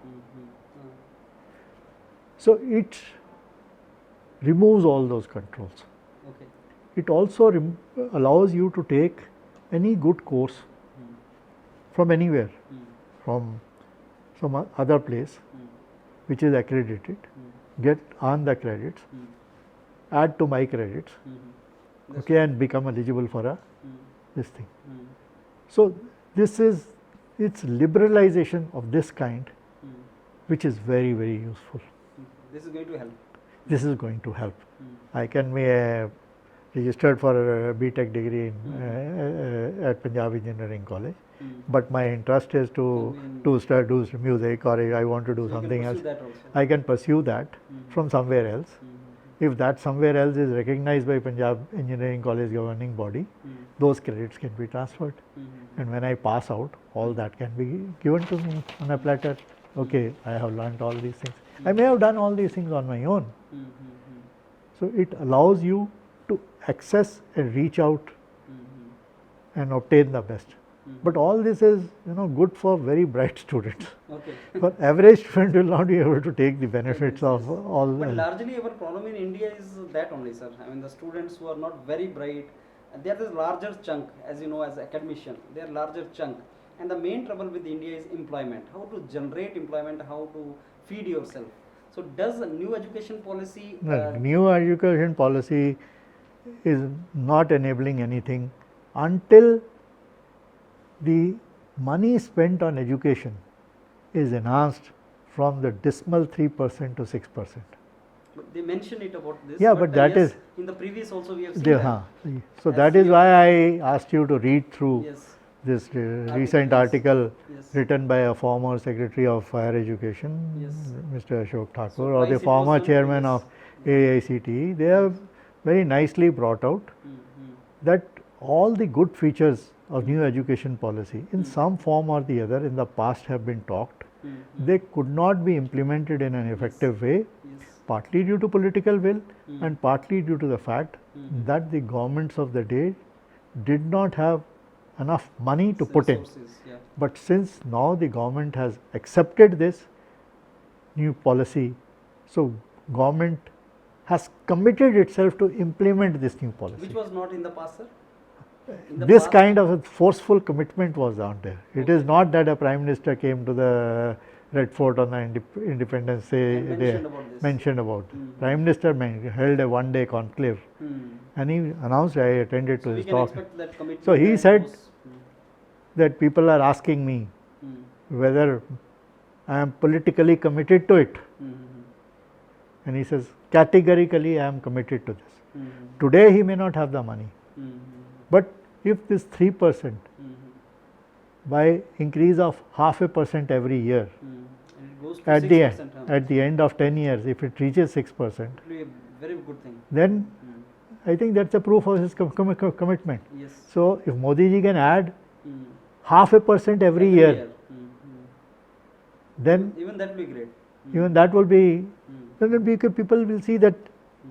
So it removes all those controls. Okay. It also allows you to take any good course from anywhere, from some other place which is accredited, get earn the credits, add to my credits, okay, and become eligible for a this thing. So this is it's liberalization of this kind, which is very, very useful. This is going to help. This is going to help. I can be registered for a BTech degree in, at Punjab Engineering College, but my interest is to start do music, or I want to do So you can something else. pursue that also. I can pursue that from somewhere else. If that somewhere else is recognized by Punjab Engineering College governing body, those credits can be transferred. And when I pass out, all that can be given to me on a platter. Okay, I have learnt all these things. I may have done all these things on my own. So it allows you to access and reach out and obtain the best. But all this is, good for very bright students. Okay. For average student will not be able to take the benefits of all. But largely our problem in India is that only, sir. I mean, the students who are not very bright, there is larger chunk, as you know, as academician, they are larger chunk. And the main trouble with India is employment. How to generate employment, how to feed yourself. So does a new education policy... New education policy is not enabling anything until the money spent on education is enhanced from the dismal 3% to 6%. But they mention it about this. Yeah, but that yes, is... in the previous also we have seen Yeah, that. so As that is you- why I asked you to read through Yes. this recent Articles. article Yes. written by a former Secretary of Higher Education, Yes. Mr. Ashok Thakur, So or twice the it was former done, chairman yes. of AICTE. They have very nicely brought out that all the good features of new education policy in some form or the other in the past have been talked. They could not be implemented in an effective way, Yes. partly due to political will and partly due to the fact that the governments of the day did not have enough money to put in. Resources, yeah. But since now the government has accepted this new policy, so government has committed itself to implement this new policy. Which was not in the past, sir? In the This past- kind of a forceful commitment was out there. It is not that a Prime Minister came to the Red Fort on the Independence Day, And mentioned about this. mentioned about. Prime Minister held a one-day conclave and he announced, I attended to So we his can talk, expect that commitment. So he and said- those- that people are asking me Mm. whether I am politically committed to it. And he says, categorically I am committed to this. Today he may not have the money, but if this 3% by increase of 0.5% every year, And it goes to at the 6%, end, at the end of 10 years, if it reaches 6%, it will be a very good thing. then I think that's a proof of his commitment. Yes. So if Modi ji can add Mm. 0.5% every year, then Even that will be great. even that will be, Mm. then people will see that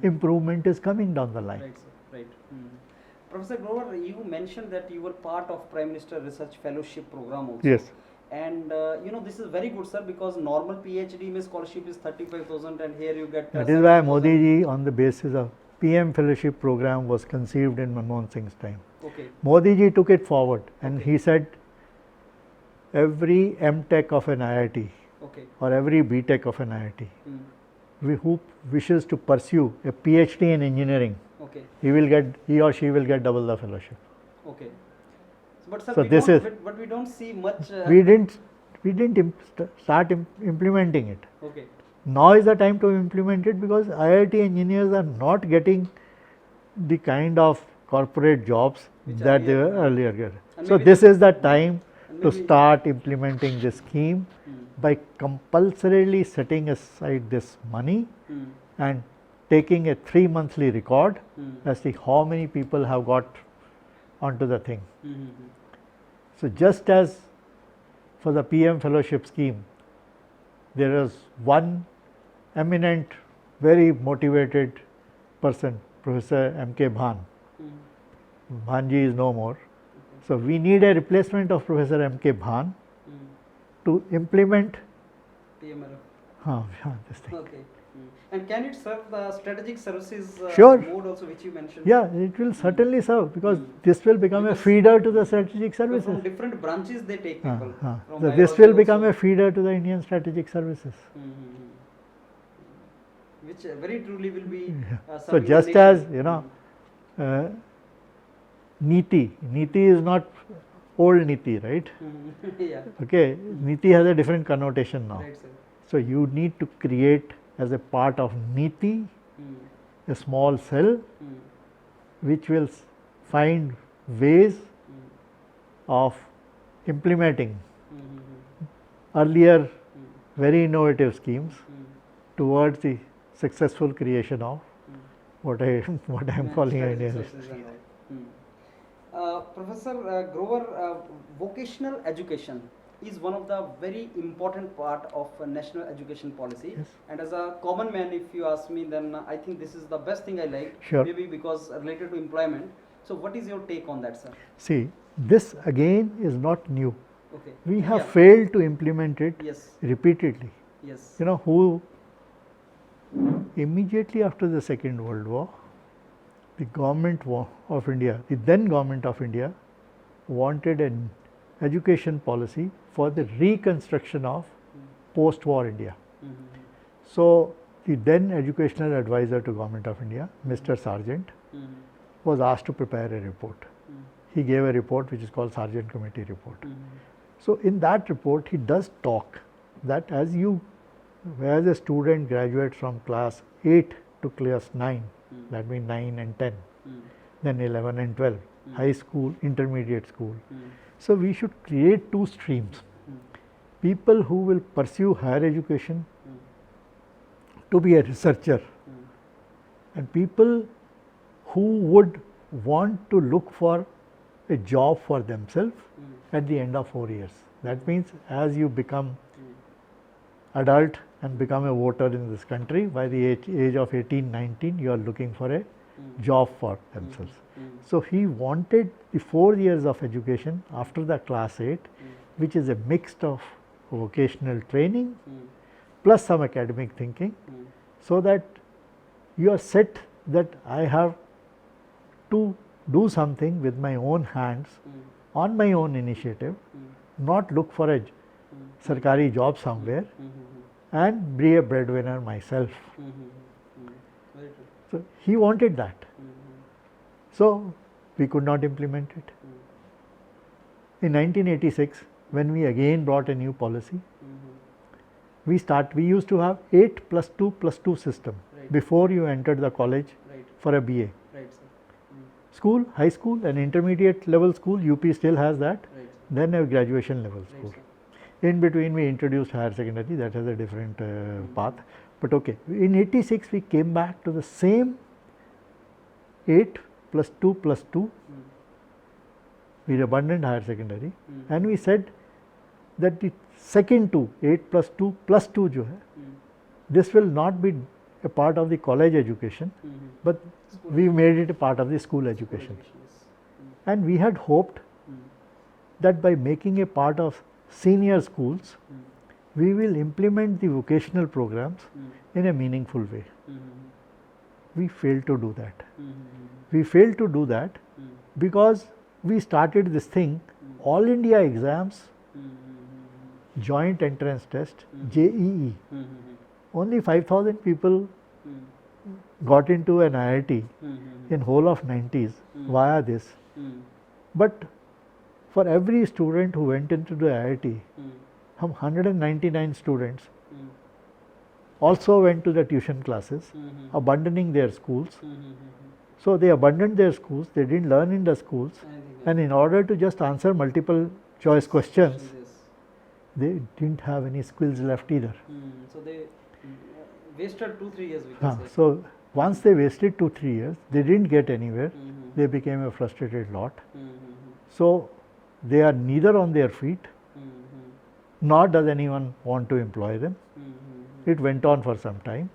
improvement is coming down the line. Right, sir. Right. Professor Grover, you mentioned that you were part of Prime Minister Research Fellowship Program also. Yes. And this is very good, sir, because normal PhD में scholarship is 35,000 and here you get. That is why Modi ji, on the basis of PM Fellowship Program, was conceived in Manmohan Singh's time. Okay. Modi ji took it forward and Okay. he said, every MTech of an IIT Okay. or every BTech of an IIT Mm. who wishes to pursue a PhD in engineering, Okay. he or she will get double the fellowship. Okay. But sir, So we this don't, is- but we don't see much. We didn't start implementing it. Okay. Now is the time to implement it because IIT engineers are not getting the kind of corporate jobs Which that they earlier were were. earlier getting. And So maybe this is the time and to maybe- start implementing this scheme Mm. by compulsorily setting aside this money Mm. and taking a 3-monthly record Mm. as to how many people have got onto the thing. Mm-hmm. So just as for the PM fellowship scheme, there is one eminent, very motivated person, Professor M.K. Bhan. Mm. Bhanji is no more. So we need a replacement of Professor M.K. Bhan Mm. to implement PMRF. this thing. Okay. And can it serve the strategic services Sure. mode also, which you mentioned? Yeah, it will certainly serve, because Mm. this will become a Because- feeder to the strategic So from services. different branches they take people. From So this biology will become also. a feeder to the Indian strategic services. Which very truly will be Yeah. So serving the just nation. as, you know, Niti is not old Niti, right? Yeah. Okay, Niti has a different connotation now. Right, sir. So you need to create as a part of Niti Mm. a small cell Mm. which will find ways Mm. of implementing Mm. earlier Mm. very innovative schemes Mm. towards the successful creation of Mm. what I am calling Strategic Indian sources and all. Professor Grover, vocational education is one of the very important part of national education policy. Yes. And as a common man, if you ask me, then I think this is the best thing I like. Sure. Maybe because related to employment. So what is your take on that, sir? See, this again is not new. Okay. We have Yeah. failed to implement it Yes. repeatedly. Yes. You know, who immediately after the Second World War, the government of India, the then government of India, wanted an education policy for the reconstruction of post-war India. Mm-hmm. So the then educational advisor to government of India, Mr. Sargent, Mm-hmm. was asked to prepare a report. Mm-hmm. He gave a report which is called Sargent Committee report. Mm-hmm. So in that report, he does talk that as a student graduates from class 8 to class 9, that means 9 and 10, then 11 and 12, high school, intermediate school. So we should create two streams. People who will pursue higher education to be a researcher, and people who would want to look for a job for themselves at the end of 4 years. That means as you become adult and become a voter in this country, by the age of 18, 19, you are looking for a job for themselves. So he wanted the 4 years of education after the class 8, which is a mix of vocational training plus some academic thinking, so that you are set that I have to do something with my own hands on my own initiative, not look for a sarkari job somewhere and be a breadwinner myself. Very true. So he wanted that. So we could not implement it. In 1986, when we again brought a new policy, we used to have 8 plus 2 plus 2 system Right. before you entered the college Right. for a BA. Right, sir. School, high school and intermediate level school, UP still has that, Right. then a graduation level Right, school. sir. In between we introduced higher secondary, that has a different path. But okay, in 86 we came back to the same 8 plus 2 plus 2, we abandoned higher secondary and we said that the second 2, 8 plus 2 plus 2 jo hai, this will not be a part of the college education, but we made it a part of the school education. Yes. And we had hoped that by making a part of senior schools, we will implement the vocational programs in a meaningful way. We failed to do that. We failed to do that because we started this thing, all India exams, joint entrance test, JEE. Only 5,000 people got into an IIT in whole of 90s via this. But for every student who went into the IIT, 199 students also went to the tuition classes, abandoning their schools. So they abandoned their schools, they didn't learn in the schools, and in order to just answer multiple choice questions, they didn't have any skills left either. So they wasted 2-3 years, we can say. So once they wasted 2-3 years, they didn't get anywhere, they became a frustrated lot. So they are neither on their feet, nor does anyone want to employ them. It went on for some time.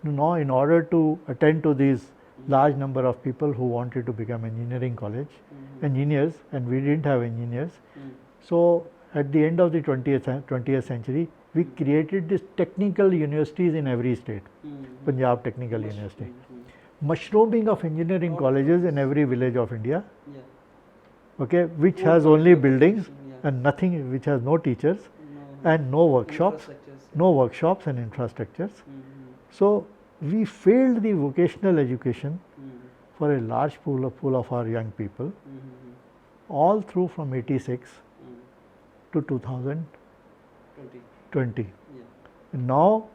Now, in order to attend to these large number of people who wanted to become engineering college, engineers, and we didn't have engineers. So at the end of the 20th century, we created these technical universities in every state. Mm. Punjab Technical University. Mm. Mushrooming of engineering Lot of colleges in every village of India, Yeah. okay, which Poor has quality only of buildings education, yeah. and nothing, which has no teachers No. and no workshops, Infrastructures, no workshops and infrastructures. Mm. So we failed the vocational education Mm. for a large pool of our young people, Mm. all through from 86 Mm. to 2020. 20. Yeah. Now,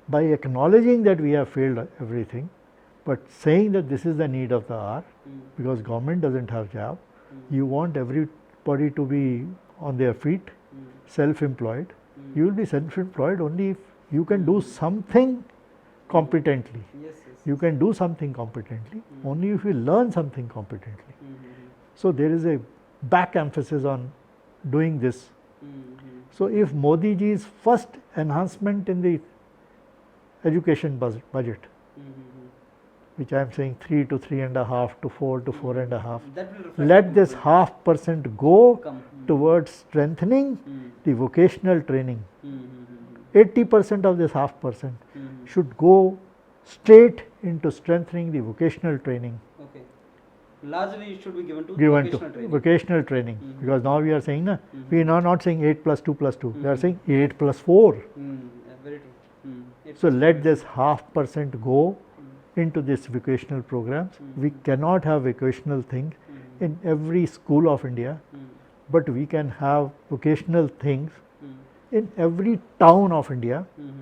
by acknowledging that we have failed everything, but saying that this is the need of the hour, Mm. because government doesn't have job, Mm. you want everybody to be on their feet, Mm. self-employed. Mm. You will be self-employed only if you can do something competently. Yes, yes. You can do something competently only if you learn something competently. Mm. So there is a back emphasis on doing this. Mm. So if Modi ji's first enhancement in the education budget, Mm. which I am saying 3 to 3.5 to 4 to 4.5, That will reflect let on this the 0.5% go income. towards strengthening Mm. the vocational training. Mm. 80% of this 0.5% Mm. should go straight into strengthening the vocational training Okay. Largely it should be given to given to vocational training. vocational training, Mhm. because now we are saying Mhm. we are now not saying 8 plus 2 plus 2, we are Mhm. saying 8 plus 4. Yeah, very true. It's So let this 0.5% go Mm. into this vocational programs. Mhm. We cannot have vocational thing Mm. in every school of India, Mm. but we can have vocational things Mm. in every town of India, Mm.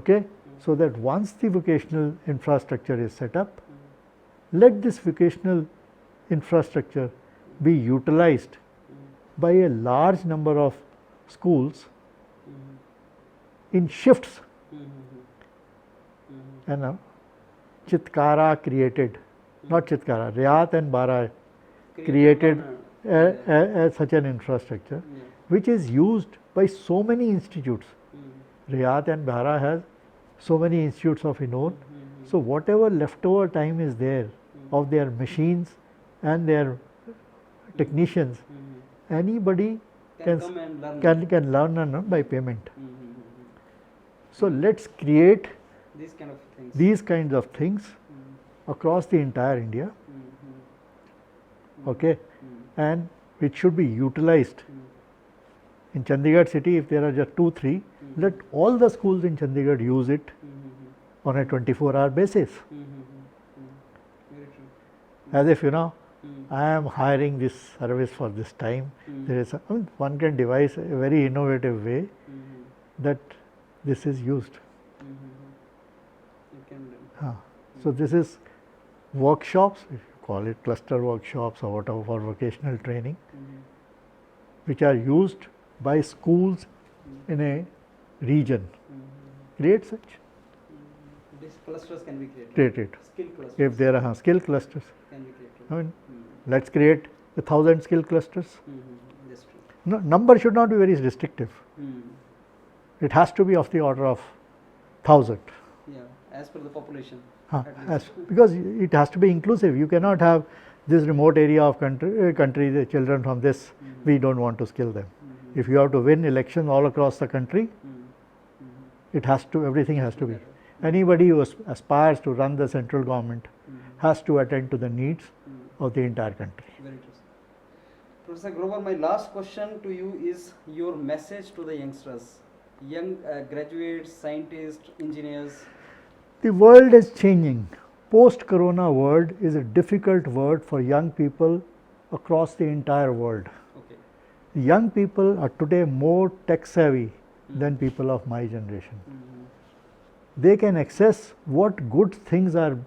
okay, so that once the vocational infrastructure is set up, let this vocational infrastructure be utilized by a large number of schools in shifts. And Chitkara created, not Chitkara, Riyat and Bara created such an infrastructure, which is used by so many institutes. Riyat and Bhara has so many institutes of Innor. So whatever leftover time is there of their machines and their technicians, anybody Can come and learn. can learn and learn by payment. So let's create These kind of things. these kinds of things across the entire India, okay, and it should be utilized. In Chandigarh city, if there are just 2, 3, let all the schools in Chandigarh use it on a 24-hour basis. Very true. As if, I am hiring this service for this time. There is one can devise a very innovative way that this is used. You can learn. So this is workshops, if you call it cluster workshops or whatever, for vocational training, which are used by schools in a region. Create such. These clusters can be created. Created. Skill clusters If there are skill clusters, can be created. I mean, let's create 1,000 skill clusters. That's true. No, number should not be very restrictive. It has to be of the order of 1,000. Yeah, as per the population. Because it has to be inclusive. You cannot have this remote area of country, the children from this, we don't want to skill them. If you have to win elections all across the country, it has to, everything has to be. Anybody who aspires to run the central government has to attend to the needs of the entire country. Very true. Professor Grover, my last question to you is your message to the youngsters, young graduates, scientists, engineers. The world is changing. Post-corona world is a difficult word for young people across the entire world. Okay. Young people are today more tech savvy than people of my generation. They can access what good things are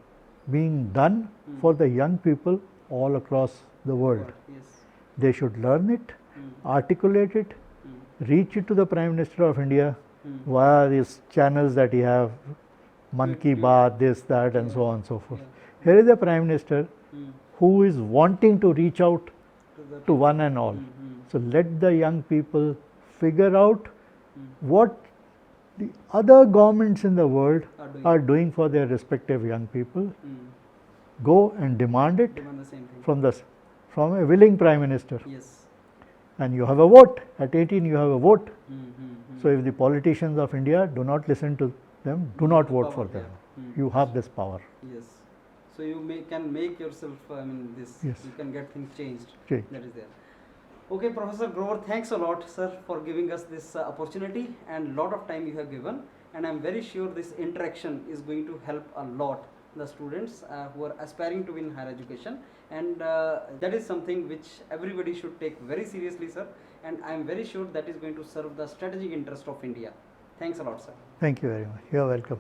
being done for the young people all across the world. Yes. They should learn it, articulate it, reach it to the Prime Minister of India via these channels that he have, Man Ki Baat, this, that, and so on and so forth. Here is a Prime Minister who is wanting to reach out to one and all. So let the young people figure out what the other governments in the world are doing for their respective young people. Go and demand it Demand the same thing. from a willing Prime Minister. Yes. and you have a vote. At 18, you have a vote. Mm-hmm. So if the politicians of India do not listen to them, do not vote for them. You have this power. Yes. So you can make yourself, this, Yes. you can get things changed. Okay. That is there. Okay, Professor Grover, thanks a lot, sir, for giving us this opportunity and lot of time you have given. And I'm very sure this interaction is going to help a lot the students who are aspiring to win higher education. And that is something which everybody should take very seriously, sir. And I'm very sure that is going to serve the strategic interest of India. Thanks a lot, sir. Thank you very much. You are welcome.